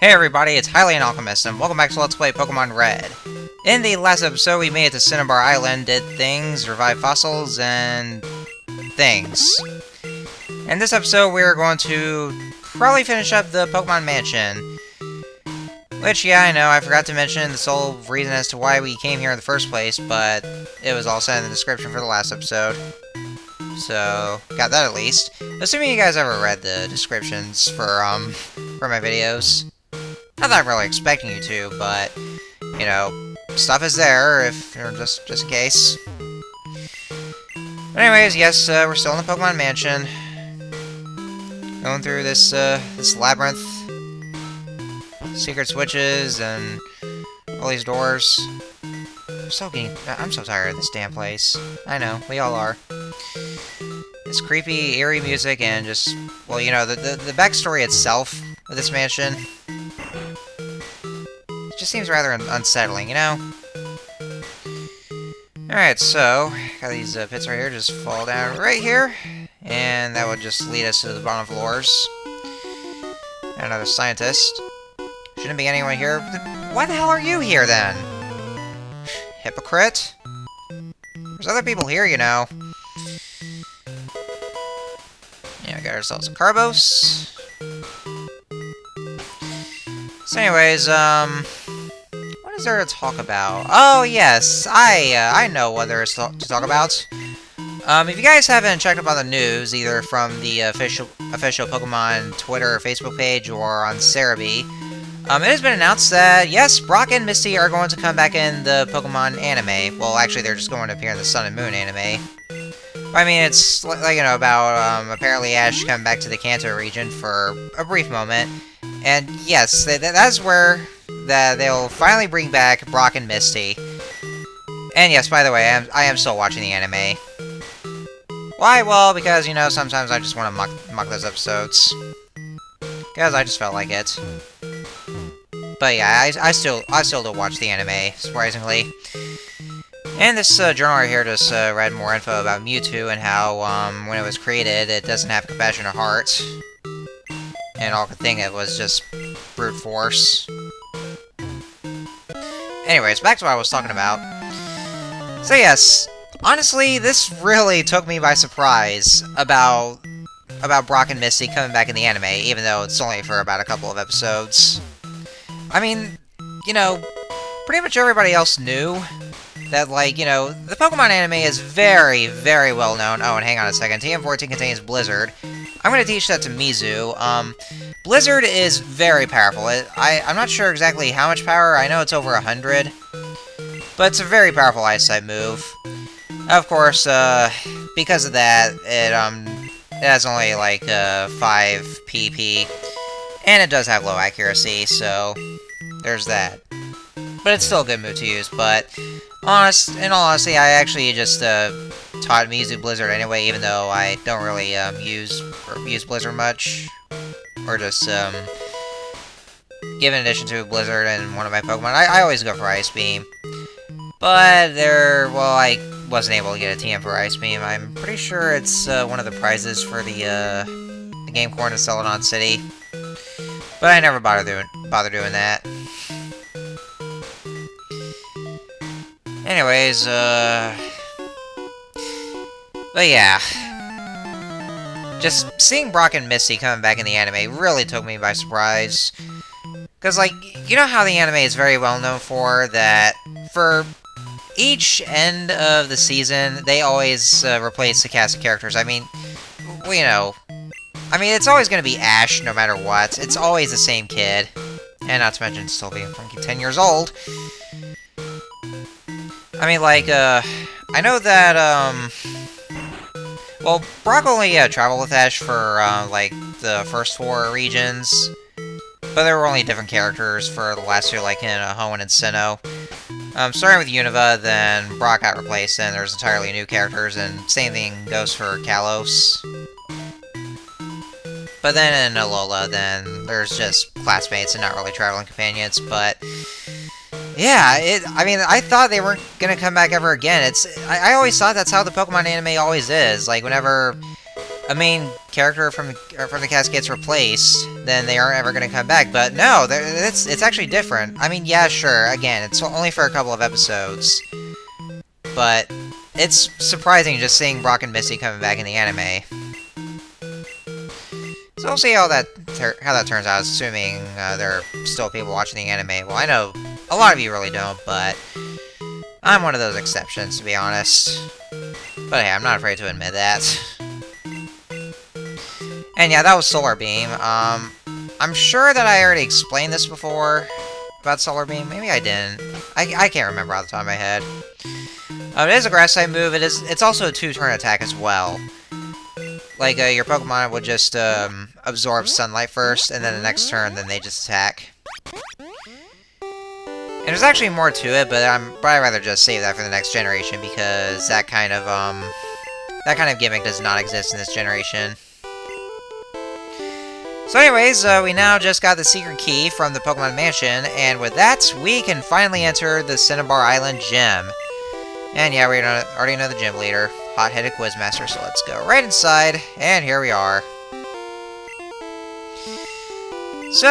Hey everybody, it's Highly an Alchemist, and welcome back to Let's Play Pokemon Red. In the last episode, we made it to Cinnabar Island, did things, revived fossils, and things. In this episode, we're going to probably finish up the Pokemon Mansion. Which, yeah, I know, I forgot to mention the sole reason as to why we came here in the first place, but it was all said in the description for the last episode. So, got that at least. Assuming you guys ever read the descriptions for my videos. Not that I'm really expecting you to, but, you know, stuff is there, if, or just in case. But anyways, yes, we're still in the Pokemon Mansion. Going through this labyrinth. Secret switches, and all these doors. I'm so tired of this damn place. I know, we all are. This creepy, eerie music, and just, well, you know, the backstory itself of this mansion just seems rather unsettling, you know? Alright, so, got these pits right here, just fall down right here, and that would just lead us to the bottom floors. And another scientist. Shouldn't be anyone here. Why the hell are you here, then? Hypocrite? There's other people here, you know. Yeah, we got ourselves a Carbos. So anyways, what is there to talk about? Oh, yes, I know what there is to talk about. If you guys haven't checked up on the news, either from the official Pokemon Twitter or Facebook page, or on Cerebi, it has been announced that, yes, Brock and Misty are going to come back in the Pokemon anime. Well, actually, they're just going to appear in the Sun and Moon anime. I mean, it's, like, you know, about, apparently Ash coming back to the Kanto region for a brief moment. And, yes, that's where they'll finally bring back Brock and Misty. And, yes, by the way, I am still watching the anime. Why? Well, because, you know, sometimes I just want to muck those episodes. Because I just felt like it. But, yeah, I still do watch the anime, surprisingly. And this journal right here just read more info about Mewtwo and how, when it was created, it doesn't have a compassionate heart. And all could think it was just brute force. Anyways, back to what I was talking about. So yes, honestly, this really took me by surprise about Brock and Misty coming back in the anime, even though it's only for about a couple of episodes. I mean, you know, pretty much everybody else knew that, like, you know, the Pokemon anime is very, very well known. Oh, and hang on a second. TM14 contains Blizzard. I'm going to teach that to Mizu. Blizzard is very powerful. I'm not sure exactly how much power. I know it's over 100. But it's a very powerful Ice-type move. Of course, because of that, it has only, like, 5 PP. And it does have low accuracy, so there's that. But it's still a good move to use, but in all honesty, I actually just taught Mizu Blizzard anyway, even though I don't really use Blizzard much. Or just give an addition to Blizzard in one of my Pokemon. I always go for Ice Beam. But I wasn't able to get a TM for Ice Beam. I'm pretty sure it's one of the prizes for the Game Corn to Celadon City. But I never bother doing that. Anyways, but yeah. Just seeing Brock and Misty coming back in the anime really took me by surprise. Because, like, you know how the anime is very well known for that for each end of the season, they always replace the cast of characters. I mean, you know, it's always going to be Ash no matter what. It's always the same kid. And not to mention still being funky 10 years old. I mean, like, I know that, well, Brock only traveled with Ash for, like, the first 4 regions. But there were only different characters for the last 2, like, in Hoenn and Sinnoh. Starting with Unova, then Brock got replaced, and there's entirely new characters, and same thing goes for Kalos. But then in Alola, then there's just classmates and not really traveling companions, but yeah, I thought they weren't gonna come back ever again. I always thought that's how the Pokemon anime always is. Like, whenever a main character from the cast gets replaced, then they aren't ever going to come back. But no, it's actually different. I mean, yeah, sure. Again, it's only for a couple of episodes, but it's surprising just seeing Brock and Misty coming back in the anime. So we'll see how that turns out, assuming there are still people watching the anime. Well, I know a lot of you really don't, but I'm one of those exceptions, to be honest. But hey, I'm not afraid to admit that. And yeah, that was Solar Beam. I'm sure that I already explained this before about Solar Beam. Maybe I didn't. I can't remember off the top of my head. It is a grass-type move. It's also a 2-turn attack as well. Like, your Pokemon would just absorb sunlight first, and then the next turn, then they just attack. And there's actually more to it, but I'd rather just save that for the next generation, because that kind of gimmick does not exist in this generation. So anyways, we now just got the secret key from the Pokemon Mansion, and with that, we can finally enter the Cinnabar Island Gym. And yeah, we already know the gym leader, hot-headed Quizmaster, so let's go right inside, and here we are. So,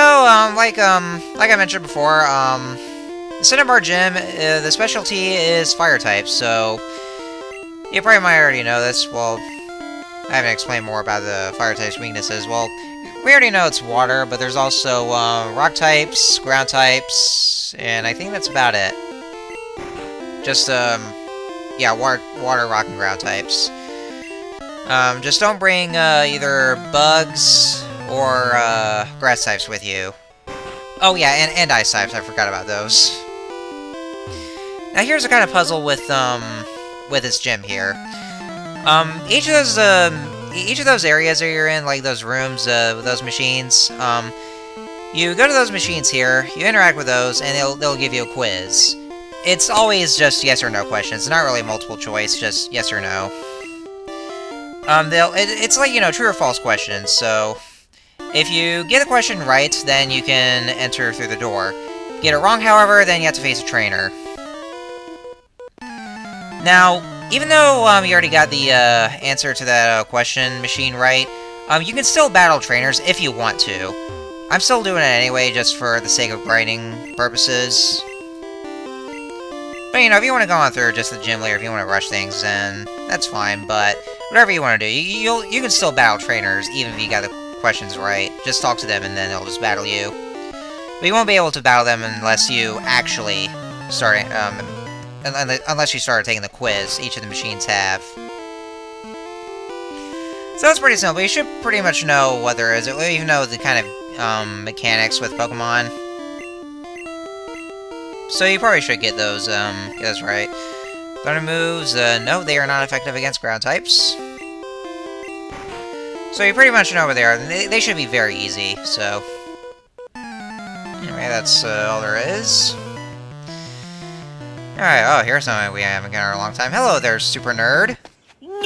like I mentioned before, the Cinnabar Gym, the specialty is fire types, so you probably might already know this. Well, I haven't explained more about the fire types' weaknesses. Well, we already know it's water, but there's also rock types, ground types, and I think that's about it. Just, yeah, water, rock, and ground types. Just don't bring either bugs or grass types with you. Oh yeah, and ice types, I forgot about those. Now here's a kind of puzzle with this gym here. Each of those areas that you're in, like those rooms with those machines, you go to those machines here, you interact with those, and they'll give you a quiz. It's always just yes or no questions. It's not really multiple choice, just yes or no. It's like, you know, true or false questions, so if you get the question right, then you can enter through the door. Get it wrong, however, then you have to face a trainer. Now, even though you already got the answer to that question machine right, you can still battle trainers if you want to. I'm still doing it anyway, just for the sake of grinding purposes. But, you know, if you want to go on through just the gym layer, if you want to rush things, then that's fine. But whatever you want to do, you can still battle trainers, even if you got the questions right. Just talk to them, and then they'll just battle you. But you won't be able to battle them unless you actually start, unless you start taking the quiz each of the machines have. So that's pretty simple. You should pretty much know what there is, even know the kind of mechanics with Pokemon. So you probably should get those right. Thunder moves, no, they are not effective against ground types. So you pretty much know where they are. They should be very easy, so... Anyway, that's all there is. Alright, oh, here's something we haven't got in a long time. Hello there, Super Nerd! Nerd!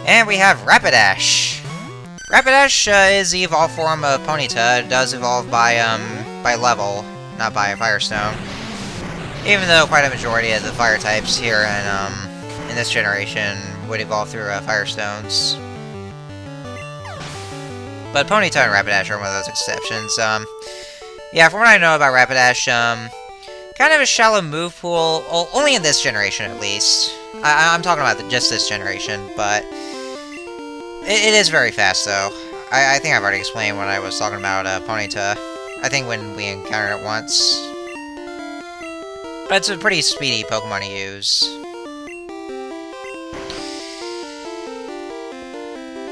And we have Rapidash! Rapidash is the evolved form of Ponyta. It does evolve by level, not by Firestone. Even though quite a majority of the fire types here in this generation would evolve through Firestones. But Ponyta and Rapidash are one of those exceptions. Yeah, from what I know about Rapidash, kind of a shallow move pool, only in this generation at least. I'm talking about just this generation, but it is very fast, though. I think I've already explained when I was talking about Ponyta. I think when we encountered it once. But it's a pretty speedy Pokemon to use.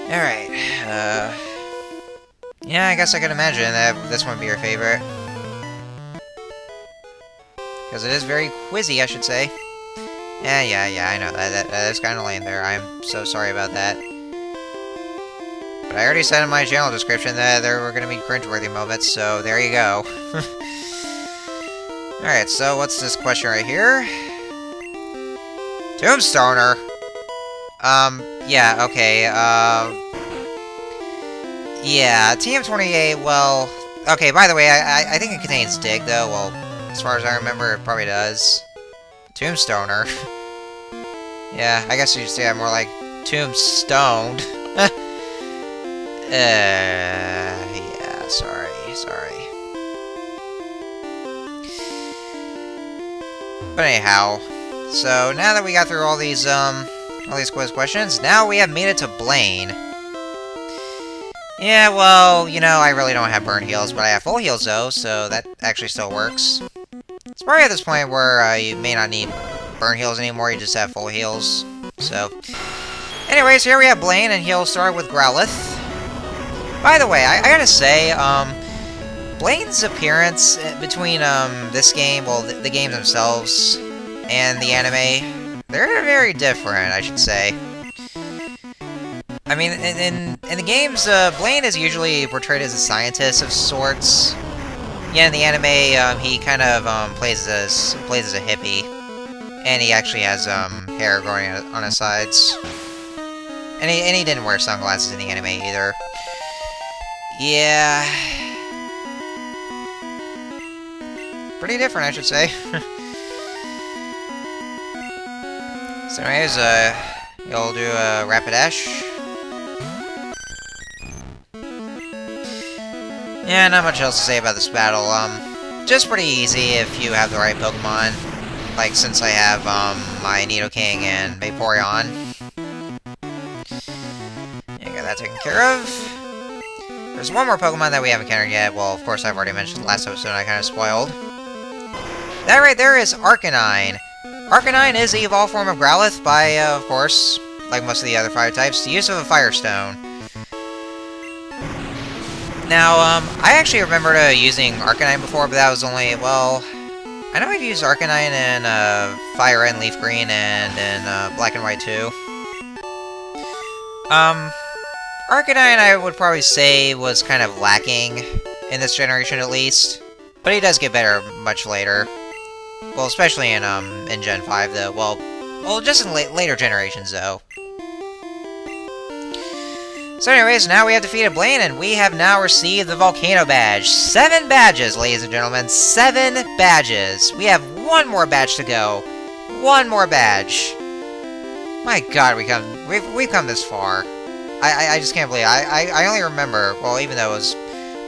Alright, yeah, I guess I could imagine that this one would be your favorite. Because it is very quizzy, I should say. Yeah, I know, that is kind of lame there. I'm so sorry about that. But I already said in my channel description that there were going to be cringeworthy moments, so there you go. Alright, so what's this question right here? Tombstoner! Yeah, okay, yeah, TM28, well... Okay, by the way, I think it contains Dig, though. Well, as far as I remember, it probably does. Tombstoner. Yeah, I guess you should say I'm more like tombstoned. Yeah, sorry. But anyhow, so now that we got through all these quiz questions, now we have made it to Blaine. Yeah, well, you know, I really don't have burn heals, but I have full heals though, so that actually still works. It's probably at this point where you may not need burn heals anymore, you just have full heals. So, anyways, here we have Blaine, and he'll start with Growlithe. By the way, I gotta say, Blaine's appearance between this game, well, the games themselves, and the anime, they're very different, I should say. I mean, in the games, Blaine is usually portrayed as a scientist of sorts. Yeah, in the anime, he kind of plays as a hippie, and he actually has hair growing on his sides. And he didn't wear sunglasses in the anime either. Yeah, pretty different, I should say. So, anyways, you'll do a Rapidash. Yeah, not much else to say about this battle. Just pretty easy if you have the right Pokemon. Like, since I have, my Nidoking and Vaporeon. Yeah, got that taken care of. There's one more Pokemon that we haven't encountered yet. Well, of course, I've already mentioned the last episode, and I kind of spoiled. That right there is Arcanine. Arcanine is the evolved form of Growlithe by, of course, like most of the other fire types, the use of a Firestone. Now, I actually remember using Arcanine before, but that was only, well, I know I've used Arcanine in FireRed and LeafGreen and in Black and White too. Arcanine, I would probably say, was kind of lacking in this generation at least, but he does get better much later. Well, especially in Gen 5 though. Well, just in later generations though. So anyways, now we have defeated Blaine, and we have now received the Volcano Badge. 7 badges, ladies and gentlemen. 7 badges. We have one more badge to go. One more badge. My god, we've come this far. I just can't believe it. I only remember, well, even though it was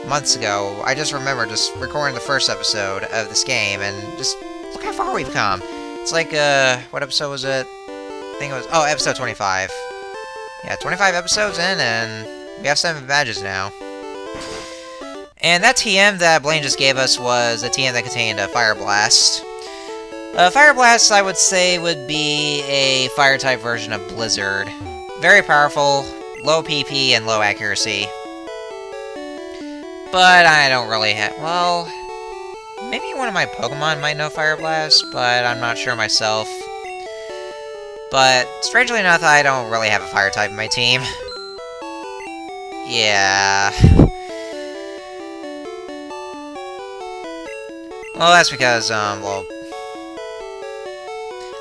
months ago, I just remember just recording the first episode of this game, and just look how far we've come. It's like, what episode was it? I think it was, oh, episode 25. Yeah, 25 episodes in, and we have 7 badges now. And that TM that Blaine just gave us was a TM that contained a Fire Blast. Fire Blast, I would say, would be a Fire-type version of Blizzard. Very powerful, low PP, and low accuracy. But I don't really have... Well, maybe one of my Pokemon might know Fire Blast, but I'm not sure myself. But, strangely enough, I don't really have a fire type in my team. Yeah. Well, that's because, well...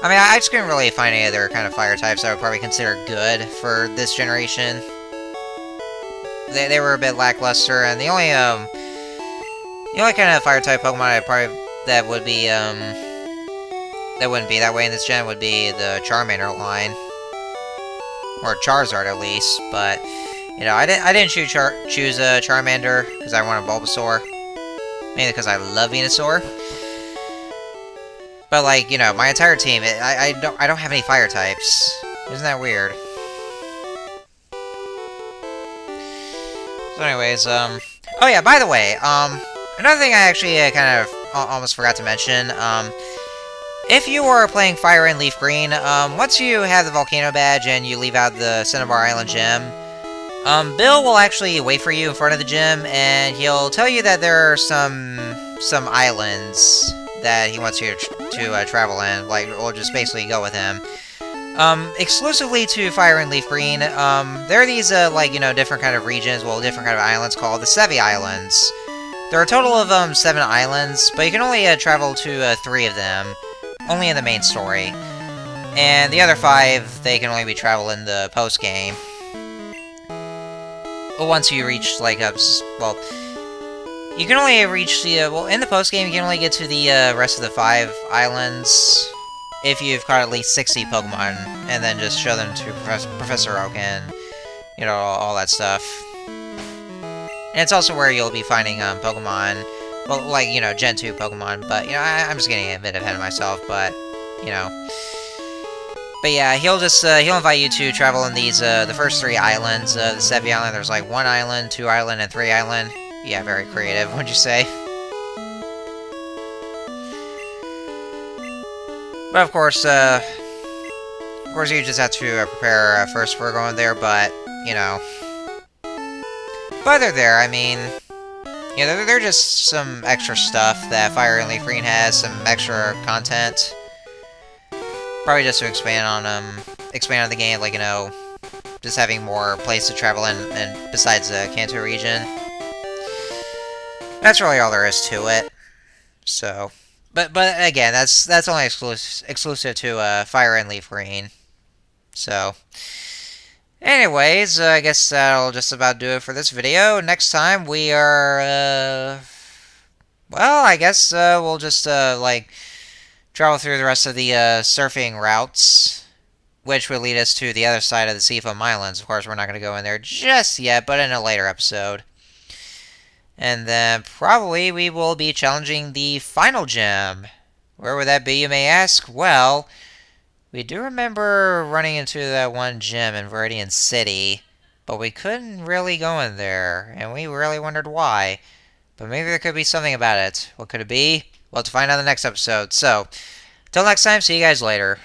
I mean, I just couldn't really find any other kind of fire types I would probably consider good for this generation. They were a bit lackluster, and the only kind of fire type Pokemon that would be, that wouldn't be that way in this gen would be the Charmander line. Or Charizard, at least. But, you know, I didn't choose Charmander because I wanted Bulbasaur. Mainly because I love Venusaur. But, like, you know, my entire team, I don't have any fire types. Isn't that weird? So anyways, oh yeah, by the way, another thing I actually kind of almost forgot to mention, if you are playing Fire and LeafGreen, once you have the Volcano Badge and you leave out the Cinnabar Island gym, Bill will actually wait for you in front of the gym, and he'll tell you that there are some islands that he wants you to travel in, like, or just basically go with him. Exclusively to Fire and LeafGreen, there are these, like, you know, different kind of regions, well, different kind of islands called the Sevi Islands. There are a total of, 7 islands, but you can only, travel to, 3 of them. Only in the main story. And the other 5, they can only be traveled in the post-game. Well, once you reach, like, well... You can only reach the, well, in the post-game, you can only get to the, rest of the 5 islands. if you've caught at least 60 Pokemon, and then just show them to Professor Oak and, you know, all that stuff. And it's also where you'll be finding Pokemon, well, like, you know, Gen 2 Pokemon, but, you know, I'm just getting a bit ahead of myself, but, you know. But yeah, he'll invite you to travel in these, the first 3 islands, the Sevi Island. There's like 1 island, 2 island, and 3 island. Yeah, very creative, would you say? But of course, you just have to prepare first for going there, but, you know. But they're there, I mean, you know, they're just some extra stuff that Fire and LeafGreen has, some extra content. Probably just to expand on the game, like, you know, just having more places to travel in, and besides the Kanto region. That's really all there is to it. So, but again, that's only exclusive to Fire and LeafGreen. So, anyways, I guess that'll just about do it for this video. Next time we are, well, I guess we'll just like travel through the rest of the surfing routes, which would lead us to the other side of the Seafoam Islands. Of course, we're not going to go in there just yet, but in a later episode. And then probably we will be challenging the final gym. Where would that be, you may ask? Well, we do remember running into that one gym in Viridian City, but we couldn't really go in there, and we really wondered why. But maybe there could be something about it. What could it be? Well, to find out in the next episode. So, till next time, see you guys later.